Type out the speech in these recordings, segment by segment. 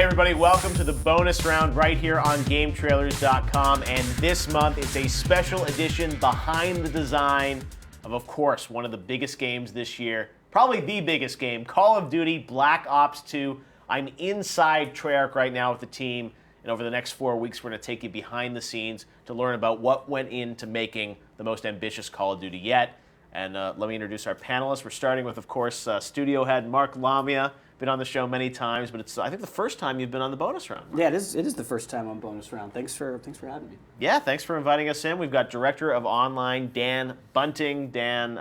Hey everybody, welcome to the bonus round right here on GameTrailers.com, and this month it's a special edition behind the design of course, one of the biggest games this year, probably the biggest game, Call of Duty Black Ops 2. I'm inside Treyarch right now with the team, and over the next 4 weeks we're going to take you behind the scenes to learn about what went into making the most ambitious Call of Duty yet. And let me introduce our panelists. We're starting with, of course, studio head Mark Lamia. Been on the show many times, but it's I think the first time you've been on the bonus round. Yeah, it is the first time on bonus round. Thanks for having me. Yeah, thanks for inviting us in. We've got Director of Online Dan Bunting. Dan,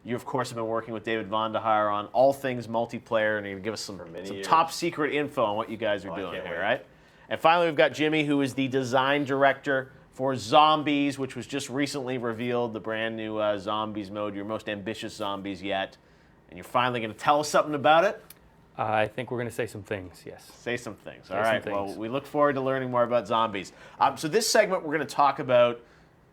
you of course have been working with David Vonderhaar on all things multiplayer, and you give us some top secret info on what you guys are doing here, right? And finally, we've got Jimmy, who is the design director for Zombies, which was just recently revealed, the brand new Zombies mode, your most ambitious Zombies yet. And you're finally going to tell us something about it? I think we're going to say some things, yes. Say some things. All right. Well, we look forward to learning more about Zombies. So this segment, we're going to talk about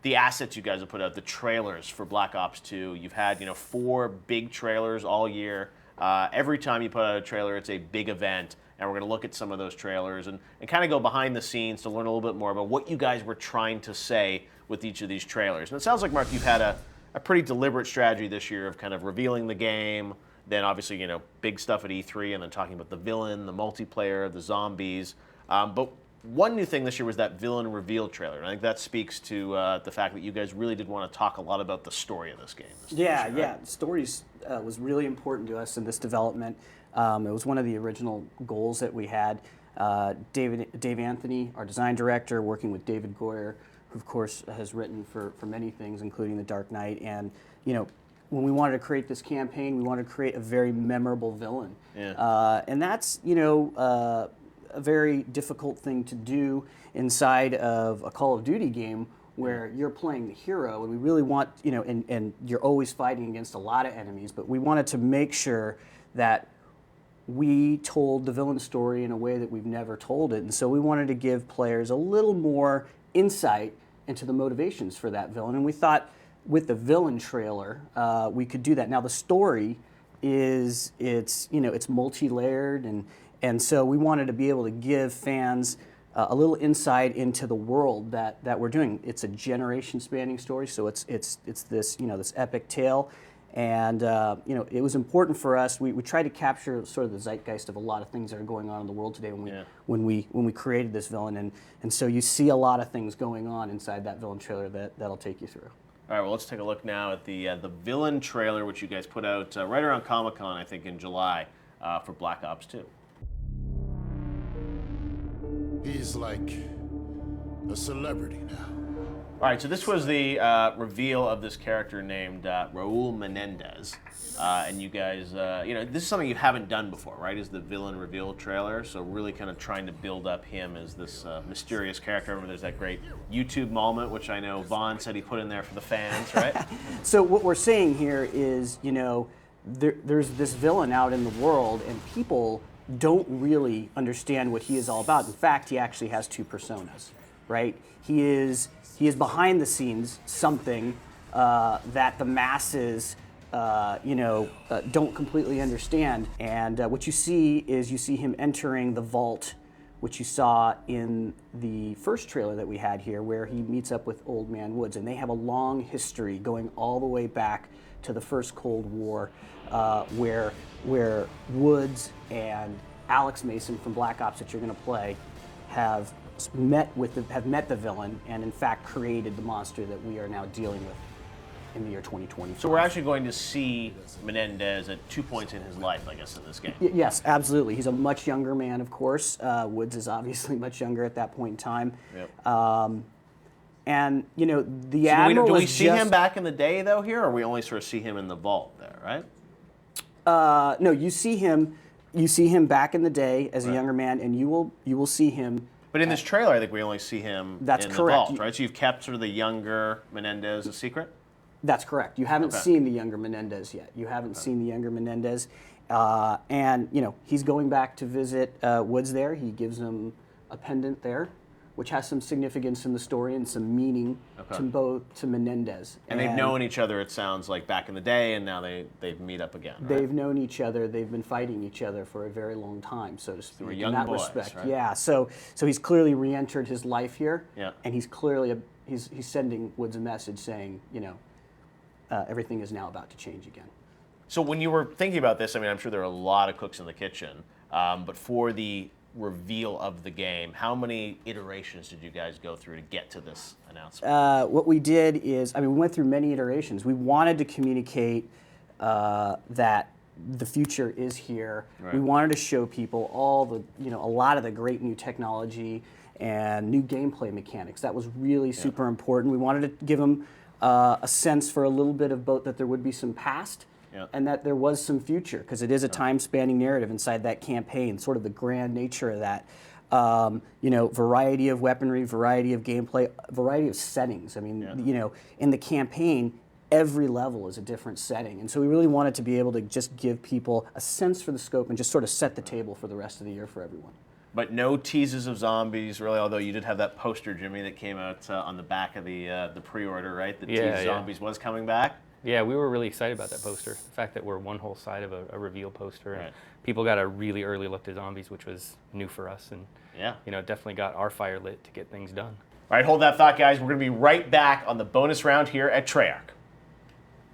the assets you guys have put out, the trailers for Black Ops 2. You've had 4 big trailers all year. Every time you put out a trailer, it's a big event. And we're going to look at some of those trailers and kind of go behind the scenes to learn a little bit more about what you guys were trying to say with each of these trailers. And it sounds like, Mark, you've had a pretty deliberate strategy this year of kind of revealing the game, then obviously, big stuff at E3, and then talking about the villain, the multiplayer, the zombies. But one new thing this year was that villain reveal trailer. And I think that speaks to the fact that you guys really did want to talk a lot about the story of this game. Yeah. The stories was really important to us in this development. It was one of the original goals that we had. Dave Anthony, our design director, working with David Goyer, who of course has written for many things, including The Dark Knight. And when we wanted to create this campaign, we wanted to create a very memorable villain. Yeah. And that's a very difficult thing to do inside of a Call of Duty game where you're playing the hero, and we really want, and you're always fighting against a lot of enemies, but we wanted to make sure that we told the villain story in a way that we've never told it. And so we wanted to give players a little more insight into the motivations for that villain. And we thought with the villain trailer, we could do that. Now the story it's multi-layered, and so we wanted to be able to give fans a little insight into the world that we're doing. It's a generation-spanning story, so it's this this epic tale. And it was important for us. We tried to capture sort of the zeitgeist of a lot of things that are going on in the world today when we created this villain, and so you see a lot of things going on inside that villain trailer that'll take you through. All right, well, let's take a look now at the villain trailer, which you guys put out right around Comic-Con, I think, in July for Black Ops 2. He's like a celebrity now. All right, so this was the reveal of this character named Raul Menendez. And you guys, this is something you haven't done before, right? Is the villain reveal trailer. So really kind of trying to build up him as this mysterious character. Remember, there's that great YouTube moment, which I know Vaughn said he put in there for the fans, right? So what we're saying here is, there's this villain out in the world, and people don't really understand what he is all about. In fact, he actually has 2 personas, right? He is behind the scenes something that the masses don't completely understand. And what you see is him entering the vault, which you saw in the first trailer that we had here, where he meets up with Old Man Woods. And they have a long history going all the way back to the first Cold War, where Woods and Alex Mason from Black Ops that you're going to play have met the villain, and in fact created the monster that we are now dealing with in the year 2020. So we're actually going to see Menendez at 2 points in his life, I guess, in this game. Yes, absolutely. He's a much younger man, of course. Woods is obviously much younger at that point in time. Yep. And the Admiral. Do we see him back in the day though here, or we only sort of see him in the vault there, right? No, you see him back in the day as a younger man, and you will see him. But in this trailer, I think we only see him in the vault, right? So you've kept sort of the younger Menendez a secret? That's correct. You haven't seen the younger Menendez yet. You haven't seen the younger Menendez. And, he's going back to visit Woods there. He gives him a pendant there. which has some significance in the story and some meaning to Menendez. And they've known each other, it sounds like, back in the day, and now they meet up again. Right? They've known each other. They've been fighting each other for a very long time, so to speak. They were young in that boys, respect, right? yeah. So he's clearly re-entered his life here, Yeah. and he's clearly he's sending Woods a message saying, everything is now about to change again. So when you were thinking about this, I mean, I'm sure there are a lot of cooks in the kitchen, but for the reveal of the game, how many iterations did you guys go through to get to this announcement? What we did is, we went through many iterations. We wanted to communicate that the future is here. Right. We wanted to show people a lot of the great new technology and new gameplay mechanics. That was really super important. We wanted to give them a sense for a little bit of both, that there would be some past and that there was some future, because it is a time-spanning narrative inside that campaign, sort of the grand nature of that. Variety of weaponry, variety of gameplay, variety of settings. In the campaign, every level is a different setting. And so we really wanted to be able to just give people a sense for the scope and just sort of set the table for the rest of the year for everyone. But no teases of zombies, really, although you did have that poster, Jimmy, that came out on the back of the pre-order, right? The tease zombies was coming back. Yeah, we were really excited about that poster. The fact that we're one whole side of a reveal poster, and people got a really early look to zombies, which was new for us, and definitely got our fire lit to get things done. All right, hold that thought, guys. We're going to be right back on the bonus round here at Treyarch.